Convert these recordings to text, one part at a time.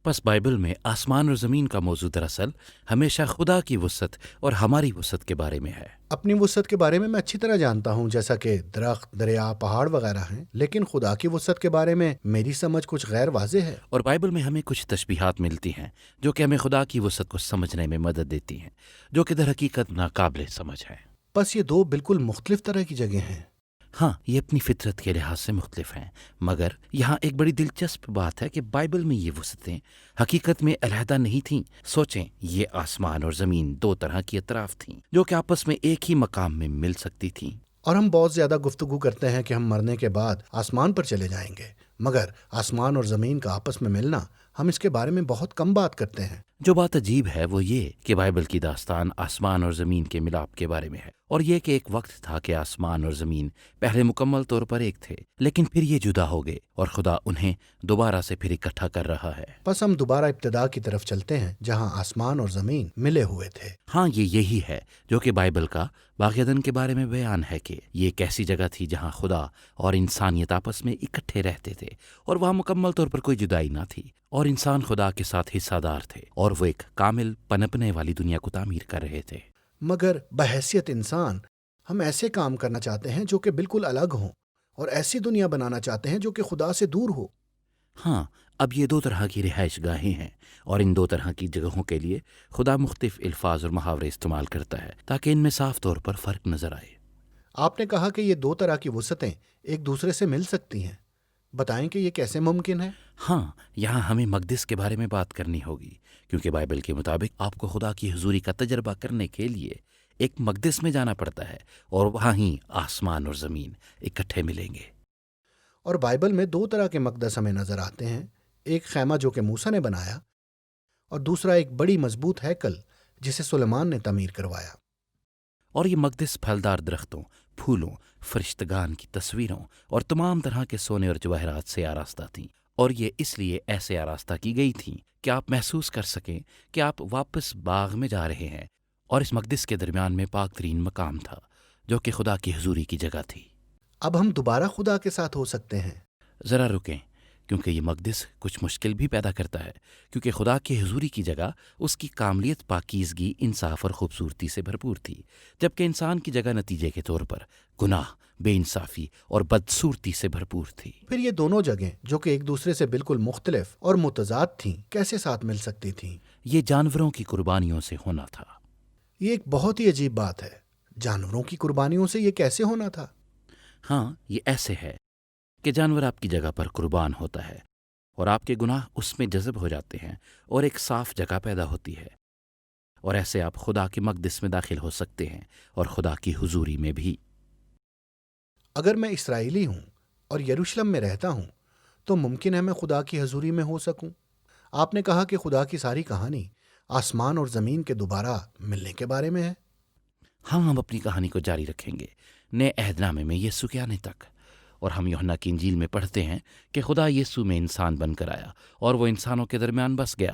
پس بائبل میں آسمان اور زمین کا موضوع دراصل ہمیشہ خدا کی وسعت اور ہماری وسعت کے بارے میں ہے۔ اپنی وسعت کے بارے میں اچھی طرح جانتا ہوں، جیسا کہ درخت، دریا، پہاڑ وغیرہ ہیں، لیکن خدا کی وسعت کے بارے میں میری سمجھ کچھ غیر واضح ہے۔ اور بائبل میں ہمیں کچھ تشبیہات ملتی ہیں جو کہ ہمیں خدا کی وسعت کو سمجھنے میں مدد دیتی ہیں، جو کہ در حقیقت ناقابل سمجھ ہے۔ بس یہ دو بالکل مختلف طرح کی جگہیں ہیں۔ ہاں، یہ اپنی فطرت کے لحاظ سے مختلف ہیں، مگر یہاں ایک بڑی دلچسپ بات ہے کہ بائبل میں یہ وسعتیں حقیقت میں علیحدہ نہیں تھیں۔ سوچیں، یہ آسمان اور زمین دو طرح کی اطراف تھیں جو کہ آپس میں ایک ہی مقام میں مل سکتی تھیں۔ اور ہم بہت زیادہ گفتگو کرتے ہیں کہ ہم مرنے کے بعد آسمان پر چلے جائیں گے، مگر آسمان اور زمین کا آپس میں ملنا، ہم اس کے بارے میں بہت کم بات کرتے ہیں۔ جو بات عجیب ہے وہ یہ کہ بائبل کی داستان آسمان اور زمین کے ملاپ کے بارے میں ہے، اور یہ کہ ایک وقت تھا کہ آسمان اور زمین پہلے مکمل طور پر ایک تھے، لیکن پھر یہ جدا ہو گئے اور خدا انہیں دوبارہ سے پھر اکٹھا کر رہا ہے۔ بس ہم دوبارہ ابتدا کی طرف چلتے ہیں جہاں آسمان اور زمین ملے ہوئے تھے۔ ہاں، یہ یہی ہے جو کہ بائبل کا باغیدن کے بارے میں بیان ہے کہ یہ ایک ایسی جگہ تھی جہاں خدا اور انسانیت آپس میں اکٹھے رہتے تھے، اور وہاں مکمل طور پر کوئی جدائی نہ تھی، اور انسان خدا کے ساتھ حصہ دار تھے، اور وہ ایک کامل پنپنے والی دنیا کو تعمیر کر رہے تھے۔ مگر بحیثیت انسان ہم ایسے کام کرنا چاہتے ہیں جو کہ بالکل الگ ہوں، اور ایسی دنیا بنانا چاہتے ہیں جو کہ خدا سے دور ہو۔ ہاں، اب یہ دو طرح کی رہائش گاہیں ہیں، اور ان دو طرح کی جگہوں کے لیے خدا مختلف الفاظ اور محاورے استعمال کرتا ہے تاکہ ان میں صاف طور پر فرق نظر آئے۔ آپ نے کہا کہ یہ دو طرح کی وسعتیں ایک دوسرے سے مل سکتی ہیں، بتائیں کہ یہ کیسے ممکن ہے؟ ہاں، یہاں ہمیں مقدس کے بارے میں بات کرنی ہوگی، کیونکہ بائبل کے مطابق آپ کو خدا کی حضوری کا تجربہ کرنے کے لیے ایک مقدس میں جانا پڑتا ہے، اور وہاں ہی آسمان اور زمین اکٹھے ملیں گے۔ اور بائبل میں دو طرح کے مقدس ہمیں نظر آتے ہیں، ایک خیمہ جو کہ موسیٰ نے بنایا، اور دوسرا ایک بڑی مضبوط ہیکل جسے سلیمان نے تعمیر کروایا۔ اور یہ مقدس پھلدار درختوں، پھولوں، فرشتگان کی تصویروں اور تمام طرح کے سونے اور جواہرات سے آراستہ تھیں، اور یہ اس لیے ایسے آراستہ کی گئی تھیں کہ آپ محسوس کر سکیں کہ آپ واپس باغ میں جا رہے ہیں، اور اس مقدس کے درمیان میں پاک ترین مقام تھا جو کہ خدا کی حضوری کی جگہ تھی۔ اب ہم دوبارہ خدا کے ساتھ ہو سکتے ہیں۔ ذرا رکیں، کیونکہ یہ مقدس کچھ مشکل بھی پیدا کرتا ہے، کیونکہ خدا کی حضوری کی جگہ اس کی کاملیت، پاکیزگی، انصاف اور خوبصورتی سے بھرپور تھی، جبکہ انسان کی جگہ نتیجے کے طور پر گناہ، بے انصافی اور بدصورتی سے بھرپور تھی۔ پھر یہ دونوں جگہیں جو کہ ایک دوسرے سے بالکل مختلف اور متضاد تھیں، کیسے ساتھ مل سکتی تھیں؟ یہ جانوروں کی قربانیوں سے ہونا تھا۔ یہ ایک بہت ہی عجیب بات ہے، جانوروں کی قربانیوں سے یہ کیسے ہونا تھا؟ ہاں، یہ ایسے ہے کہ جانور آپ کی جگہ پر قربان ہوتا ہے، اور آپ کے گناہ اس میں جذب ہو جاتے ہیں، اور ایک صاف جگہ پیدا ہوتی ہے، اور ایسے آپ خدا کے مقدس میں داخل ہو سکتے ہیں، اور خدا کی حضوری میں بھی۔ اگر میں اسرائیلی ہوں اور یروشلم میں رہتا ہوں تو ممکن ہے میں خدا کی حضوری میں ہو سکوں۔ آپ نے کہا کہ خدا کی ساری کہانی آسمان اور زمین کے دوبارہ ملنے کے بارے میں ہے۔ ہاں، ہم اپنی کہانی کو جاری رکھیں گے نئے عہد نامے میں یسوع کے آنے تک، اور ہم یوحنا کی انجیل میں پڑھتے ہیں کہ خدا یسوع میں انسان بن کر آیا، اور وہ انسانوں کے درمیان بس گیا،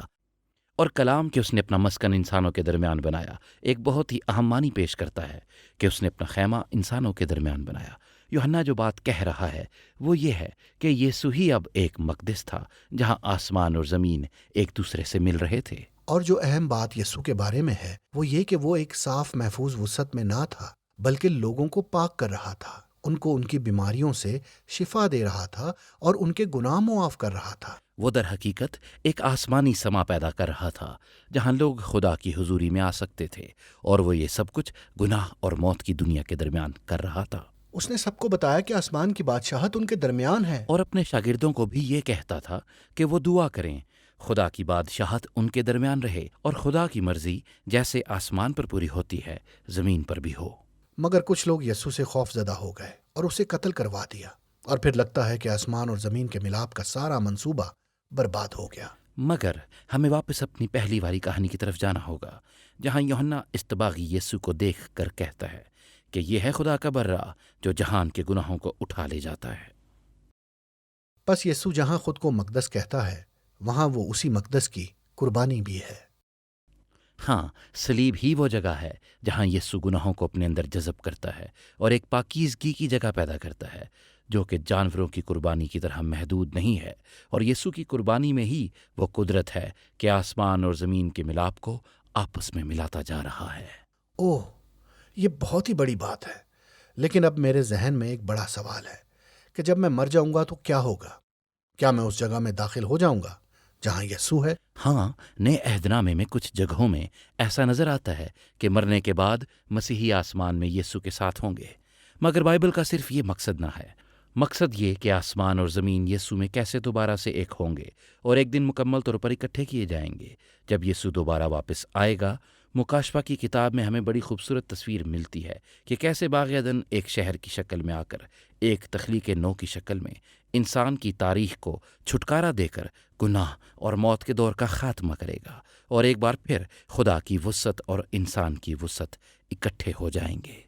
اور کلام کہ اس نے اپنا مسکن انسانوں کے درمیان بنایا ایک بہت ہی اہم معنی پیش کرتا ہے کہ اس نے اپنا خیمہ انسانوں کے درمیان بنایا۔ یوحنا جو بات کہہ رہا ہے وہ یہ ہے کہ یسوع ہی اب ایک مقدس تھا جہاں آسمان اور زمین ایک دوسرے سے مل رہے تھے۔ اور جو اہم بات یسوع کے بارے میں ہے وہ یہ کہ وہ ایک صاف محفوظ وسعت میں نہ تھا، بلکہ لوگوں کو پاک کر رہا تھا، ان کو ان کی بیماریوں سے شفا دے رہا تھا اور ان کے گناہ معاف کر رہا تھا۔ وہ در حقیقت ایک آسمانی سما پیدا کر رہا تھا جہاں لوگ خدا کی حضوری میں آ سکتے تھے، اور وہ یہ سب کچھ گناہ اور موت کی دنیا کے درمیان کر رہا تھا۔ اس نے سب کو بتایا کہ آسمان کی بادشاہت ان کے درمیان ہے، اور اپنے شاگردوں کو بھی یہ کہتا تھا کہ وہ دعا کریں، خدا کی بادشاہت ان کے درمیان رہے، اور خدا کی مرضی جیسے آسمان پر پوری ہوتی ہے زمین پر بھی ہو۔ مگر کچھ لوگ یسوع سے خوف زدہ ہو گئے اور اسے قتل کروا دیا، اور پھر لگتا ہے کہ آسمان اور زمین کے ملاپ کا سارا منصوبہ برباد ہو گیا۔ مگر ہمیں واپس اپنی پہلی والی کہانی کی طرف جانا ہوگا، جہاں یوحنا استباغی یسوع کو دیکھ کر کہتا ہے کہ یہ ہے خدا کا برہ جو جہان کے گناہوں کو اٹھا لے جاتا ہے۔ پس یسوع جہاں خود کو مقدس کہتا ہے وہاں وہ اسی مقدس کی قربانی بھی ہے۔ ہاں، صلیب ہی وہ جگہ ہے جہاں یسوع گناہوں کو اپنے اندر جذب کرتا ہے اور ایک پاکیزگی کی جگہ پیدا کرتا ہے جو کہ جانوروں کی قربانی کی طرح محدود نہیں ہے، اور یسوع کی قربانی میں ہی وہ قدرت ہے کہ آسمان اور زمین کے ملاپ کو آپس میں ملاتا جا رہا ہے۔ اوہ، یہ بہت ہی بڑی بات ہے، لیکن اب میرے ذہن میں ایک بڑا سوال ہے کہ جب میں مر جاؤں گا تو کیا ہوگا؟ کیا میں اس جگہ میں داخل ہو جاؤں گا جہاں یسوع ہے؟ ہاں، نئے عہد نامے میں کچھ جگہوں میں ایسا نظر آتا ہے کہ مرنے کے بعد مسیحی آسمان میں یسوع کے ساتھ ہوں گے، مگر بائبل کا صرف یہ مقصد نہ ہے۔ مقصد یہ کہ آسمان اور زمین یسوع میں کیسے دوبارہ سے ایک ہوں گے اور ایک دن مکمل طور پر اکٹھے کیے جائیں گے جب یسوع دوبارہ واپس آئے گا۔ مکاشفہ کی کتاب میں ہمیں بڑی خوبصورت تصویر ملتی ہے کہ کیسے باغ عدن ایک شہر کی شکل میں آ کر ایک تخلیق نو کی شکل میں انسان کی تاریخ کو چھٹکارا دے کر گناہ اور موت کے دور کا خاتمہ کرے گا، اور ایک بار پھر خدا کی وسعت اور انسان کی وسعت اکٹھے ہو جائیں گے۔